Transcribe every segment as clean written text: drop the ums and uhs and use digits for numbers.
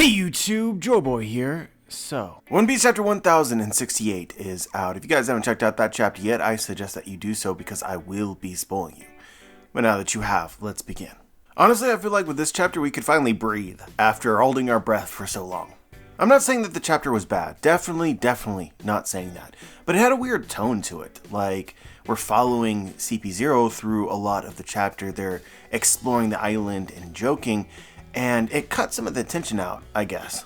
Hey YouTube, Joeboy here. So, One Piece chapter 1068 is out. If you guys haven't checked out that chapter yet, I suggest that you do so because I will be spoiling you. But now that you have, let's begin. Honestly, I feel like with this chapter we could finally breathe after holding our breath for so long. I'm not saying that the chapter was bad. Definitely not saying that. But it had a weird tone to it. Like, we're following CP0 through a lot of the chapter. They're exploring the island and joking, and it cut some of the tension out, I guess.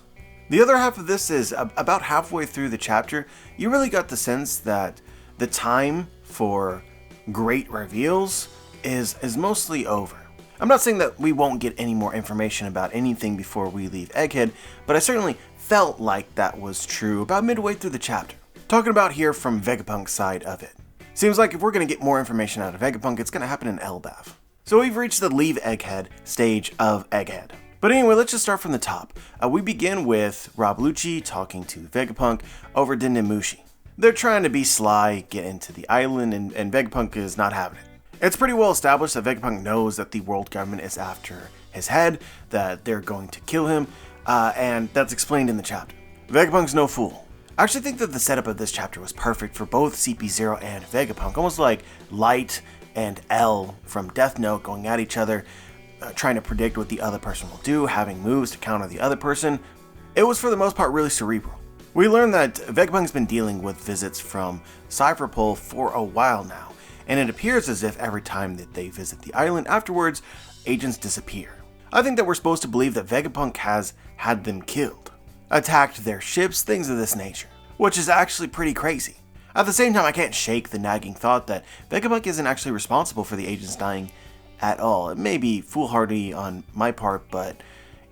The other half of this is about halfway through the chapter. You really got the sense that the time for great reveals is mostly over. I'm not saying that we won't get any more information about anything before we leave Egghead, but I certainly felt like that was true about midway through the chapter. Talking about here from Vegapunk's side of it. Seems like if we're going to get more information out of Vegapunk, it's going to happen in Elbaf. So we've reached the Leave Egghead stage of Egghead. But anyway, let's just start from the top. We begin with Rob LUCCI talking to Vegapunk over Dendemushi. They're trying to be sly, get into the island, and Vegapunk is not having it. It's pretty well established that Vegapunk knows that the world government is after his head, that they're going to kill him, and that's explained in the chapter. Vegapunk's no fool. I actually think that the setup of this chapter was perfect for both CP0 and Vegapunk, almost like Light and L from Death Note going at each other, trying to predict what the other person will do, having moves to counter the other person. It was for the most part really cerebral. We learned that Vegapunk's been dealing with visits from Cypherpole for a while now, and it appears as if every time that they visit the island afterwards, agents disappear. I think that we're supposed to believe that Vegapunk has had them killed, attacked their ships, things of this nature, which is actually pretty crazy. At the same time, I can't shake the nagging thought that Vegapunk isn't actually responsible for the agents dying at all. It may be foolhardy on my part, but,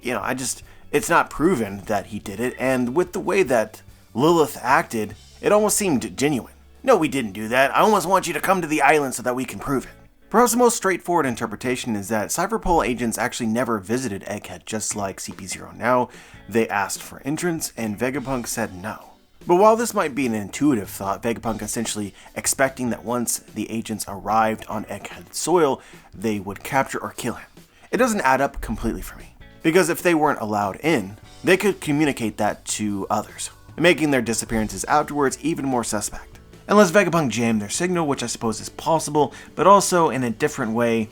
it's not proven that he did it, and with the way that Lilith acted, it almost seemed genuine. No, we didn't do that. I almost want you to come to the island so that we can prove it. Perhaps the most straightforward interpretation is that Cypherpole agents actually never visited Egghead, just like CP0 now. They asked for entrance, and Vegapunk said no. But while this might be an intuitive thought, Vegapunk essentially expecting that once the agents arrived on Egghead soil, they would capture or kill him. It doesn't add up completely for me, because if they weren't allowed in, they could communicate that to others, making their disappearances afterwards even more suspect. Unless Vegapunk jammed their signal, which I suppose is possible, but also in a different way,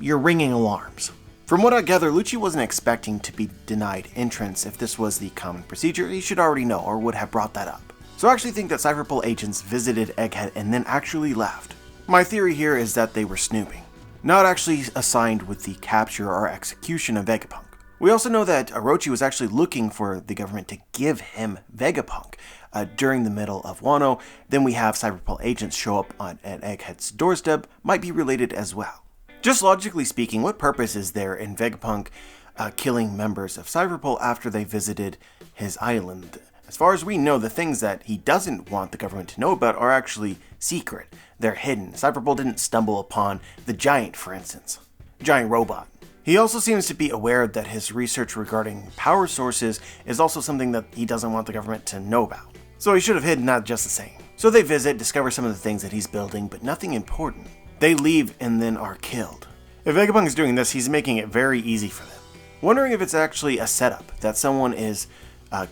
you're ringing alarms. From what I gather, LUCCI wasn't expecting to be denied entrance. If this was the common procedure, he should already know or would have brought that up. So I actually think that Cypherpole agents visited Egghead and then actually left. My theory here is that they were snooping, not actually assigned with the capture or execution of Vegapunk. We also know that Orochi was actually looking for the government to give him Vegapunk during the middle of Wano. Then we have Cypherpole agents show up at Egghead's doorstep, might be related as well. Just logically speaking, what purpose is there in Vegapunk killing members of Cypherpole after they visited his island? As far as we know, the things that he doesn't want the government to know about are actually secret. They're hidden. Cypherpole didn't stumble upon the giant, for instance. Giant robot. He also seems to be aware that his research regarding power sources is also something that he doesn't want the government to know about. So he should have hidden that just the same. So they visit, discover some of the things that he's building, but nothing important. They leave and then are killed. If Vegapunk is doing this, he's making it very easy for them. Wondering if it's actually a setup, that someone is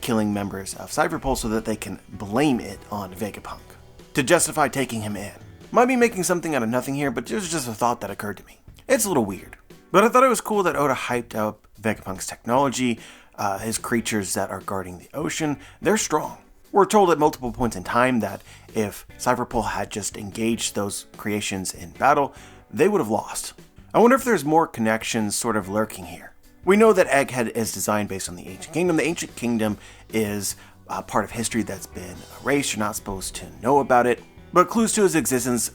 killing members of Cypherpole so that they can blame it on Vegapunk to justify taking him in. Might be making something out of nothing here, but it was just a thought that occurred to me. It's a little weird. But I thought it was cool that Oda hyped up Vegapunk's technology, his creatures that are guarding the ocean. They're strong. We're told at multiple points in time that if Cypherpole had just engaged those creations in battle, they would have lost. I wonder if there's more connections sort of lurking here. We know that Egghead is designed based on the Ancient Kingdom. The Ancient Kingdom is part of history that's been erased. You're not supposed to know about it. But clues to its existence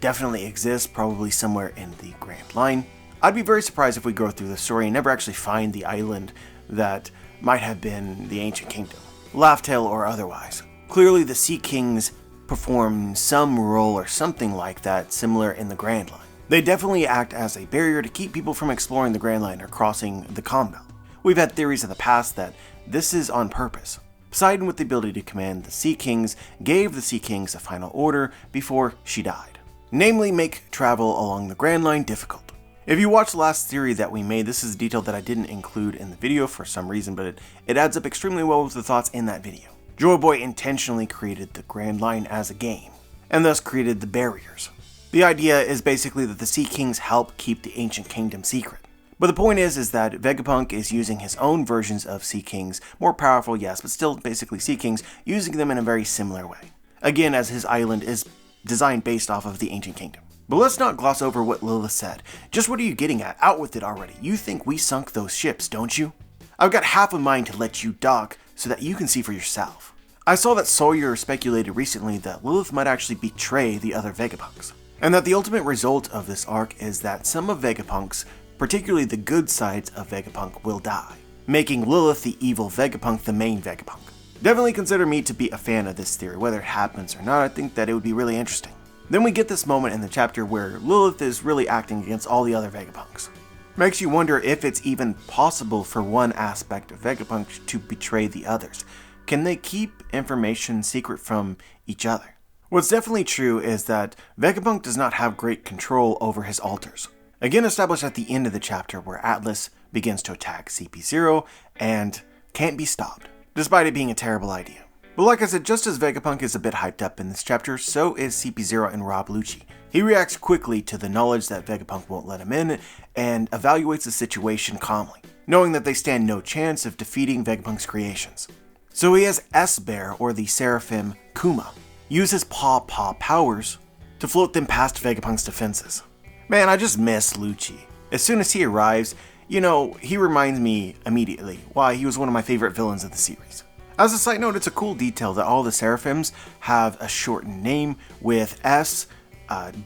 definitely exist, probably somewhere in the Grand Line. I'd be very surprised if we go through the story and never actually find the island that might have been the Ancient Kingdom, Laugh-Tale or otherwise. Clearly the Sea Kings perform some role or something like that similar in the Grand Line. They definitely act as a barrier to keep people from exploring the Grand Line or crossing the Calm Belt. We've had theories in the past that this is on purpose. Poseidon, with the ability to command the Sea Kings, gave the Sea Kings a final order before she died. Namely, make travel along the Grand Line difficult. If you watched the last theory that we made, this is a detail that I didn't include in the video for some reason, but it adds up extremely well with the thoughts in that video. Joy Boy intentionally created the Grand Line as a game, and thus created the barriers. The idea is basically that the Sea Kings help keep the Ancient Kingdom secret. But the point is that Vegapunk is using his own versions of Sea Kings, more powerful, yes, but still basically Sea Kings, using them in a very similar way. Again, as his island is designed based off of the Ancient Kingdom. But let's not gloss over what Lilith said. Just what are you getting at? Out with it already. You think we sunk those ships, don't you? I've got half a mind to let you dock so that you can see for yourself. I saw that Sawyer speculated recently that Lilith might actually betray the other Vegapunks, and that the ultimate result of this arc is that some of Vegapunks, particularly the good sides of Vegapunk, will die, making Lilith the evil Vegapunk the main Vegapunk. Definitely consider me to be a fan of this theory, whether it happens or not. I think that it would be really interesting. Then we get this moment in the chapter where Lilith is really acting against all the other Vegapunks. Makes you wonder if it's even possible for one aspect of Vegapunk to betray the others. Can they keep information secret from each other? What's definitely true is that Vegapunk does not have great control over his altars. Again established at the end of the chapter where Atlas begins to attack CP0 and can't be stopped, despite it being a terrible idea. But like I said, just as Vegapunk is a bit hyped up in this chapter, so is CP0 and Rob Lucci. He reacts quickly to the knowledge that Vegapunk won't let him in, and evaluates the situation calmly, knowing that they stand no chance of defeating Vegapunk's creations. So he has S-Bear, or the Seraphim Kuma, use his Paw powers to float them past Vegapunk's defenses. Man, I just miss Lucci. As soon as he arrives, he reminds me immediately why he was one of my favorite villains of the series. As a side note, it's a cool detail that all the Seraphims have a shortened name with S,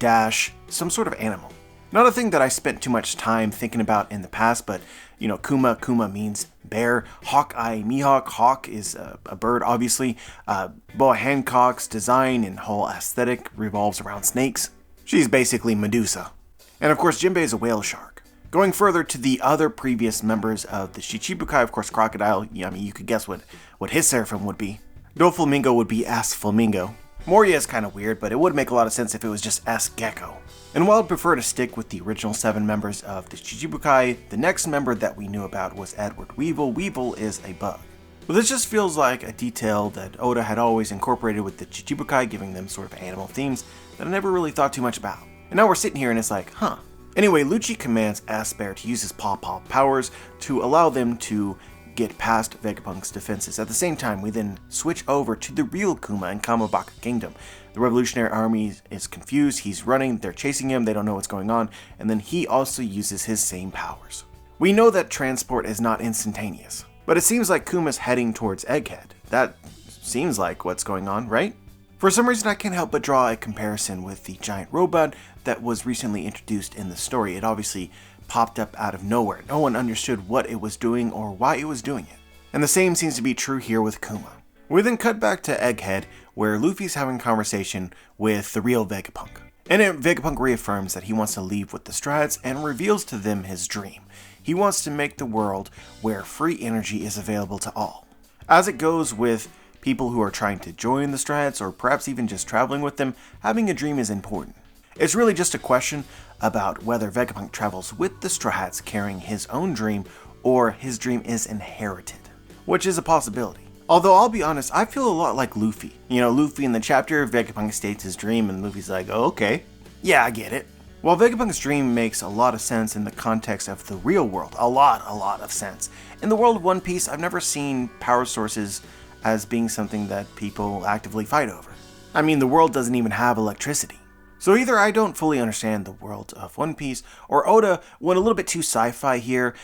dash, some sort of animal. Not a thing that I spent too much time thinking about in the past, but, Kuma means bear. Hawkeye Mihawk, hawk is a bird, obviously. Boa Hancock's design and whole aesthetic revolves around snakes. She's basically Medusa. And of course, Jinbei is a whale shark. Going further to the other previous members of the Shichibukai, of course, Crocodile, you could guess what his Seraphim would be. Doflamingo would be S Flamingo. Moria is kind of weird, but it would make a lot of sense if it was just S Gecko. And while I'd prefer to stick with the original 7 members of the Shichibukai, the next member that we knew about was Edward Weevil. Weevil is a bug. But this just feels like a detail that Oda had always incorporated with the Shichibukai, giving them sort of animal themes that I never really thought too much about. And now we're sitting here and it's like, huh. Anyway, Lucci commands S-Bear to use his Paw powers to allow them to get past Vegapunk's defenses. At the same time, we then switch over to the real Kuma in Kamabaka Kingdom. The Revolutionary Army is confused, he's running, they're chasing him, they don't know what's going on, and then he also uses his same powers. We know that transport is not instantaneous, but it seems like Kuma's heading towards Egghead. That seems like what's going on, right? For some reason, I can't help but draw a comparison with the giant robot that was recently introduced in the story. It obviously popped up out of nowhere. No one understood what it was doing or why it was doing it. And the same seems to be true here with Kuma. We then cut back to Egghead, where Luffy's having a conversation with the real Vegapunk. And Vegapunk reaffirms that he wants to leave with the Strads and reveals to them his dream. He wants to make the world where free energy is available to all. As it goes with people who are trying to join the Strads, or perhaps even just traveling with them, having a dream is important. It's really just a question about whether Vegapunk travels with the Strads carrying his own dream, or his dream is inherited, which is a possibility. Although I'll be honest, I feel a lot like Luffy. Luffy in the chapter, Vegapunk states his dream, and Luffy's like, oh, okay, yeah, I get it. While Vegapunk's dream makes a lot of sense in the context of the real world, a lot of sense. In the world of One Piece, I've never seen power sources as being something that people actively fight over. I mean, the world doesn't even have electricity. So either I don't fully understand the world of One Piece, or Oda went a little bit too sci-fi here,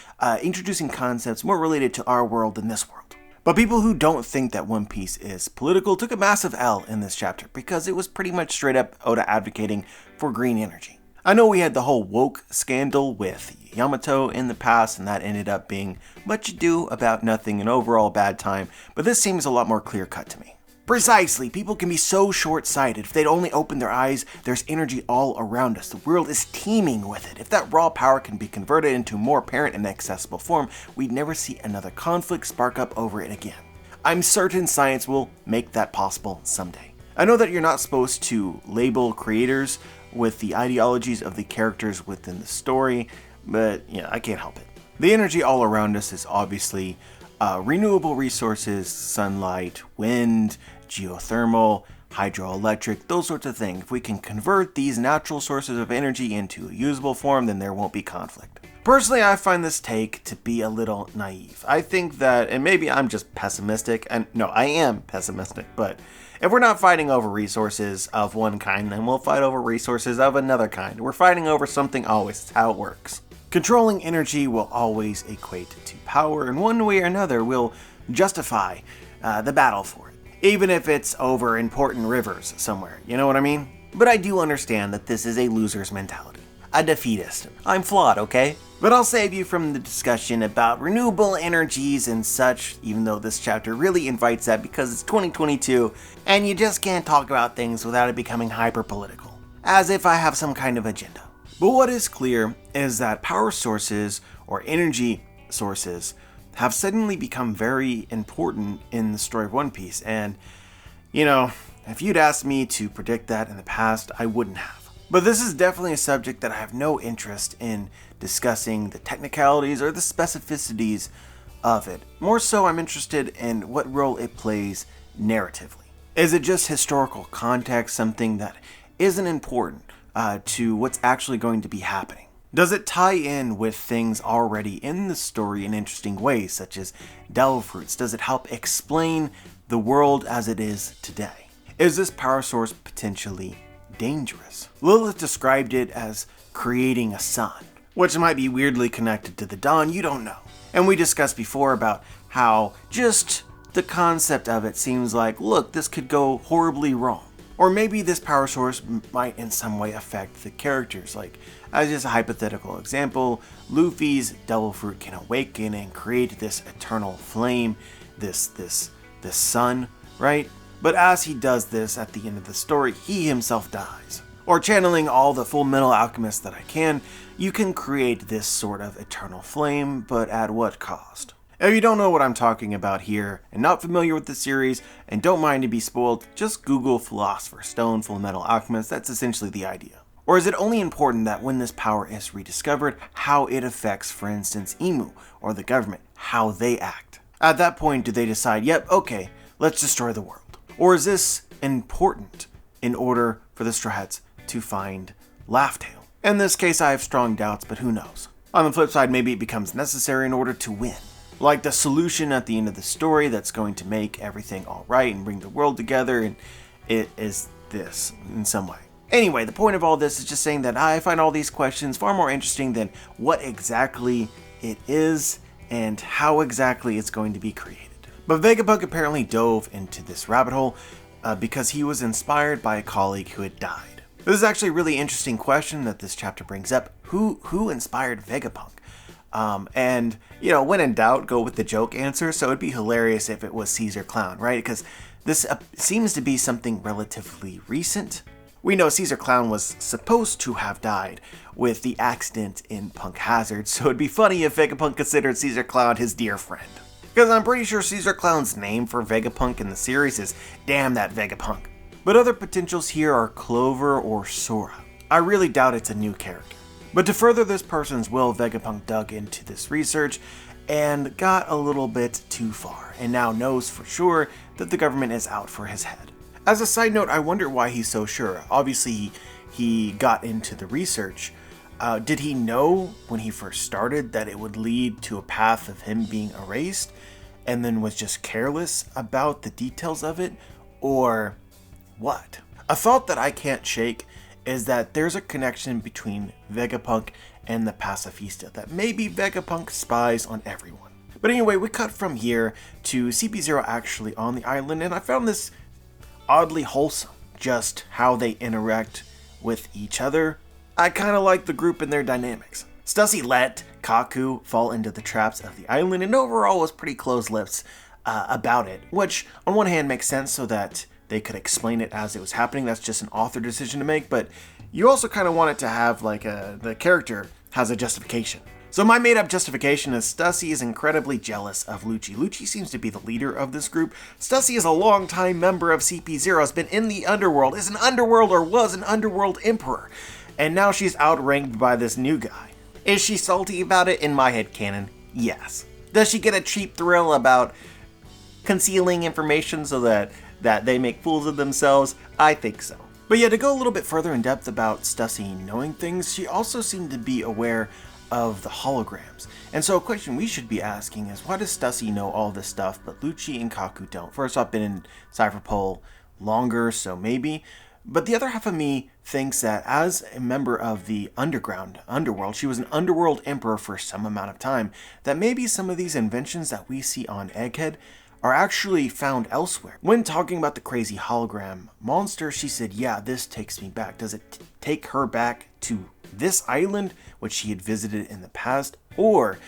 introducing concepts more related to our world than this world. But people who don't think that One Piece is political took a massive L in this chapter, because it was pretty much straight up Oda advocating for green energy. I know we had the whole woke scandal with Yamato in the past, and that ended up being much ado about nothing, an overall bad time, but this seems a lot more clear-cut to me. Precisely, people can be so short-sighted. If they'd only open their eyes, there's energy all around us. The world is teeming with it. If that raw power can be converted into more apparent and accessible form, we'd never see another conflict spark up over it again. I'm certain science will make that possible someday. I know that you're not supposed to label creators with the ideologies of the characters within the story, but yeah, I can't help it. The energy all around us is obviously renewable resources, sunlight, wind, geothermal, hydroelectric, those sorts of things. If we can convert these natural sources of energy into a usable form, then there won't be conflict. Personally, I find this take to be a little naive. I think that, and maybe I'm just pessimistic, and no, I am pessimistic, but if we're not fighting over resources of one kind, then we'll fight over resources of another kind. We're fighting over something always. It's how it works. Controlling energy will always equate to power, and one way or another will justify the battle for it. Even if it's over important rivers somewhere, you know what I mean? But I do understand that this is a loser's mentality. A defeatist. I'm flawed, okay? But I'll save you from the discussion about renewable energies and such, even though this chapter really invites that because it's 2022, and you just can't talk about things without it becoming hyper-political. As if I have some kind of agenda. But what is clear is that power sources, or energy sources, have suddenly become very important in the story of One Piece, and, you know, if you'd asked me to predict that in the past, I wouldn't have. But this is definitely a subject that I have no interest in discussing the technicalities or the specificities of it. More so, I'm interested in what role it plays narratively. Is it just historical context, something that isn't important to what's actually going to be happening? Does it tie in with things already in the story in interesting ways, such as devil fruits? Does it help explain the world as it is today? Is this power source potentially dangerous? Lilith described it as creating a sun, which might be weirdly connected to the dawn, you don't know. And we discussed before about how just the concept of it seems like, look, this could go horribly wrong. Or maybe this power source might in some way affect the characters. Like, as just a hypothetical example, Luffy's devil fruit can awaken and create this eternal flame, this sun, right? But as he does this at the end of the story, he himself dies. Or channeling all the Full Metal Alchemists that I can, you can create this sort of eternal flame, but at what cost? If you don't know what I'm talking about here, and not familiar with the series, and don't mind to be spoiled, just Google Philosopher's Stone, Full Metal Alchemist, that's essentially the idea. Or is it only important that when this power is rediscovered, how it affects, for instance, Imu, or the government, how they act? At that point, do they decide, yep, okay, let's destroy the world? Or is this important in order for the Straw Hats to find Laugh Tale? In this case, I have strong doubts, but who knows? On the flip side, maybe it becomes necessary in order to win. Like the solution at the end of the story that's going to make everything alright and bring the world together, and it is this in some way. Anyway, the point of all this is just saying that I find all these questions far more interesting than what exactly it is and how exactly it's going to be created. But Vegapunk apparently dove into this rabbit hole because he was inspired by a colleague who had died. This is actually a really interesting question that this chapter brings up. Who inspired Vegapunk? And, you know, when in doubt, go with the joke answer. So it'd be hilarious if it was Caesar Clown, right? Because this seems to be something relatively recent. We know Caesar Clown was supposed to have died with the accident in Punk Hazard, so it'd be funny if Vegapunk considered Caesar Clown his dear friend. Because I'm pretty sure Caesar Clown's name for Vegapunk in the series is Damn That Vegapunk. But other potentials here are Clover or Sora. I really doubt it's a new character. But to further this person's will, Vegapunk dug into this research and got a little bit too far, and now knows for sure that the government is out for his head. As a side note, I wonder why he's so sure. Obviously, he got into the research. Did he know when he first started that it would lead to a path of him being erased, and then was just careless about the details of it? Or what? A thought that I can't shake is that there's a connection between Vegapunk and the Pacifista, that maybe Vegapunk spies on everyone. But anyway, we cut from here to CP0 actually on the island, and I found this oddly wholesome, just how they interact with each other. I kind of like the group and their dynamics. Stussy let Kaku fall into the traps of the island, and overall was pretty close-lipped about it, which on one hand makes sense so that they could explain it as it was happening. That's just an author decision to make, but you also kind of want it to have like the character has a justification. So my made-up justification is Stussy is incredibly jealous of Lucci. Lucci seems to be the leader of this group. Stussy is a longtime member of CP0, has been in the underworld, is an underworld or was an underworld emperor, and now she's outranked by this new guy. Is she salty about it? In my head canon, yes. Does she get a cheap thrill about concealing information so that they make fools of themselves? I think so. But yeah, to go a little bit further in depth about Stussy knowing things, she also seemed to be aware of the holograms. And so a question we should be asking is, why does Stussy know all this stuff, but Lucci and Kaku don't? First off, been in Cypherpole longer, so maybe. But the other half of me thinks that as a member of the underworld, she was an underworld emperor for some amount of time, that maybe some of these inventions that we see on Egghead are actually found elsewhere. When talking about the crazy hologram monster, she said, yeah, this takes me back. Does it take her back to this island, which she had visited in the past? Or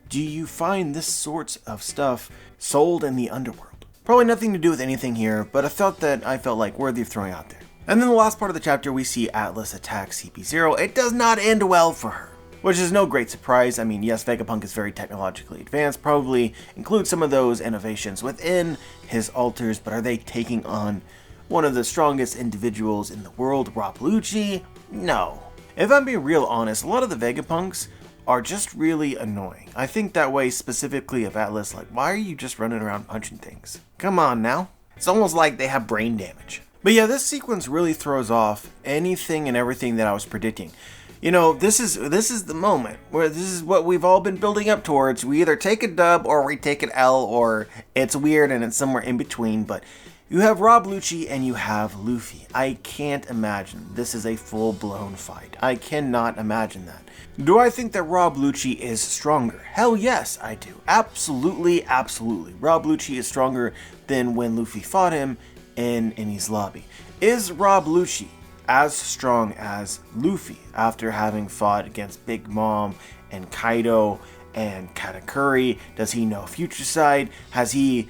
do you find this sorts of stuff sold in the underworld? Probably nothing to do with anything here, but a thought that I felt like worthy of throwing out there. And then the last part of the chapter, we see Atlas attack CP0. It does not end well for her, which is no great surprise. I mean, yes, Vegapunk is very technologically advanced, probably includes some of those innovations within his altars, but are they taking on one of the strongest individuals in the world, Rob Lucci? No. If I'm being real honest, a lot of the Vegapunks are just really annoying. I think that way specifically of Atlas, like, why are you just running around punching things? Come on now. It's almost like they have brain damage. But yeah, this sequence really throws off anything and everything that I was predicting. You know, this is the moment where this is what we've all been building up towards. We either take a dub or we take an L, or it's weird and it's somewhere in between, but you have Rob Lucci and you have Luffy. I can't imagine this is a full-blown fight. I cannot imagine that. Do I think that Rob Lucci is stronger? Hell yes, I do. Absolutely, absolutely. Rob Lucci is stronger than when Luffy fought him in Enies Lobby. Is Rob Lucci as strong as Luffy after having fought against Big Mom and Kaido and Katakuri? Does he know Future Side? Has he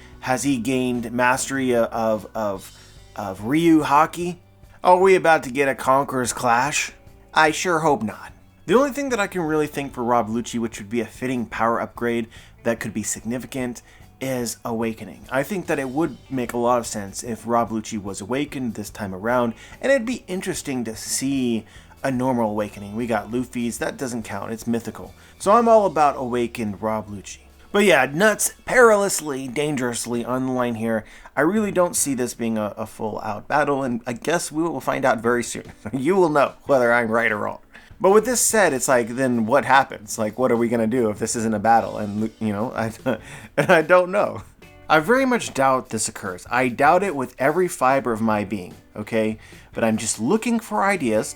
gained mastery of Ryu Haki? Are we about to get a Conqueror's Clash? I sure hope not. The only thing that I can really think for Rob Lucci, which would be a fitting power upgrade that could be significant, is Awakening. I think that it would make a lot of sense if Rob Lucci was awakened this time around, and it'd be interesting to see a normal awakening. We got Luffy's, that doesn't count, it's mythical. So I'm all about awakened Rob Lucci. But yeah, nuts, perilously, dangerously on the line here. I really don't see this being a full-out battle, and I guess we will find out very soon. You will know whether I'm right or wrong. But with this said, it's like, then what happens? Like, what are we going to do if this isn't a battle? And, you know, I don't know. I very much doubt this occurs. I doubt it with every fiber of my being, okay? But I'm just looking for ideas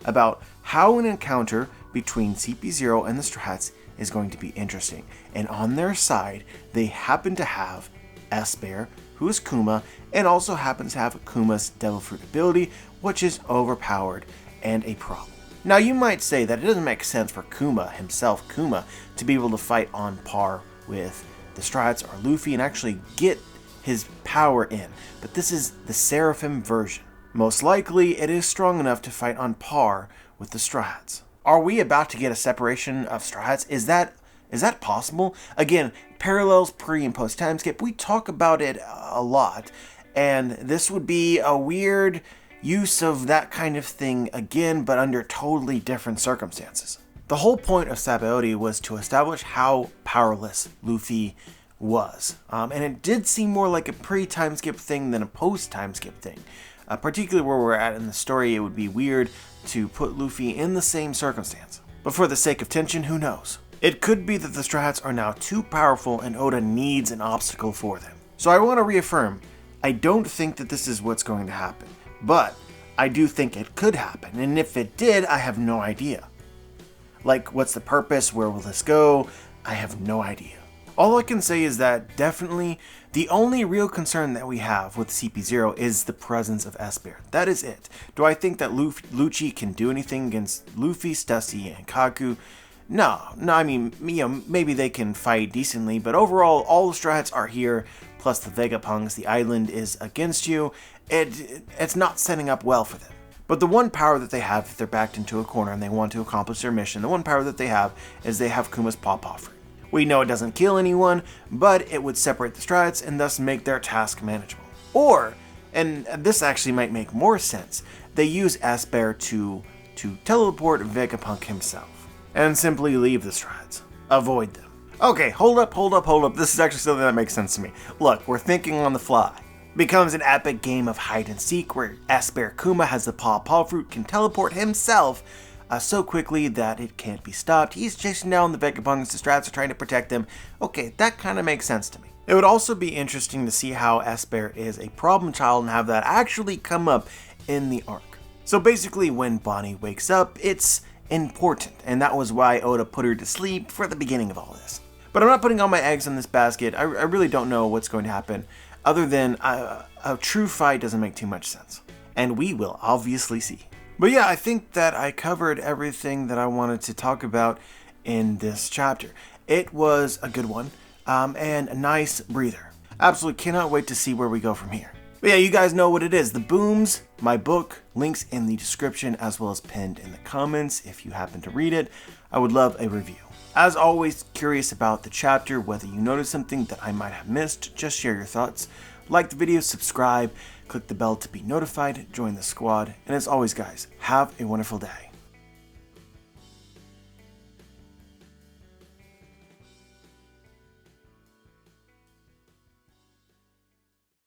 about how an encounter between CP0 and the Strats is going to be interesting. And on their side, they happen to have S-Bear, who is Kuma, and also happens to have Kuma's Devil Fruit ability, which is overpowered and a problem. Now you might say that it doesn't make sense for Kuma to be able to fight on par with the Strats or Luffy and actually get his power in, but this is the Seraphim version. Most likely it is strong enough to fight on par with the Strats. Are we about to get a separation of Strats? Is that possible? Again, parallels pre and post time skip, we talk about it a lot, and this would be a weird use of that kind of thing again, but under totally different circumstances. The whole point of Sabaody was to establish how powerless Luffy was, and it did seem more like a pre-time skip thing than a post-time skip thing. Particularly where we're at in the story, it would be weird to put Luffy in the same circumstance. But for the sake of tension, who knows? It could be that the Strats are now too powerful and Oda needs an obstacle for them. So I want to reaffirm, I don't think that this is what's going to happen. But I do think it could happen, and if it did, I have no idea. Like, what's the purpose? Where will this go? I have no idea. All I can say is that definitely the only real concern that we have with CP0 is the presence of S-Bear. That is it. Do I think that Lucci can do anything against Luffy, Stussy, and Kaku? No, I mean, you know, maybe they can fight decently, but overall, all the Strats are here, plus the Vegapunks, the island is against you. It's not setting up well for them. But the one power that they have if they're backed into a corner and they want to accomplish their mission, the one power that they have is they have Kuma's Pawpaw Fruit. We know it doesn't kill anyone, but it would separate the strides and thus make their task manageable. Or, and this actually might make more sense, they use Esper to teleport Vegapunk himself and simply leave the strides. Avoid them. Okay, hold up. This is actually something that makes sense to me. Look, we're thinking on the fly. Becomes an epic game of hide and seek where Esper Kuma has the Pawpaw Fruit, can teleport himself so quickly that it can't be stopped. He's chasing down the Vegapunks, the strats are trying to protect him. Okay, that kind of makes sense to me. It would also be interesting to see how Esper is a problem child and have that actually come up in the arc. So basically when Bonnie wakes up, it's important, and that was why Oda put her to sleep for the beginning of all this. But I'm not putting all my eggs in this basket. I really don't know what's going to happen, other than a true fight doesn't make too much sense. And we will obviously see. But yeah, I think that I covered everything that I wanted to talk about in this chapter. It was a good one, and a nice breather. Absolutely cannot wait to see where we go from here. But yeah, you guys know what it is. The Booms, my book, links in the description as well as pinned in the comments if you happen to read it. I would love a review. As always, curious about the chapter, whether you noticed something that I might have missed, just share your thoughts. Like the video, subscribe, click the bell to be notified, join the squad, and as always guys, have a wonderful day.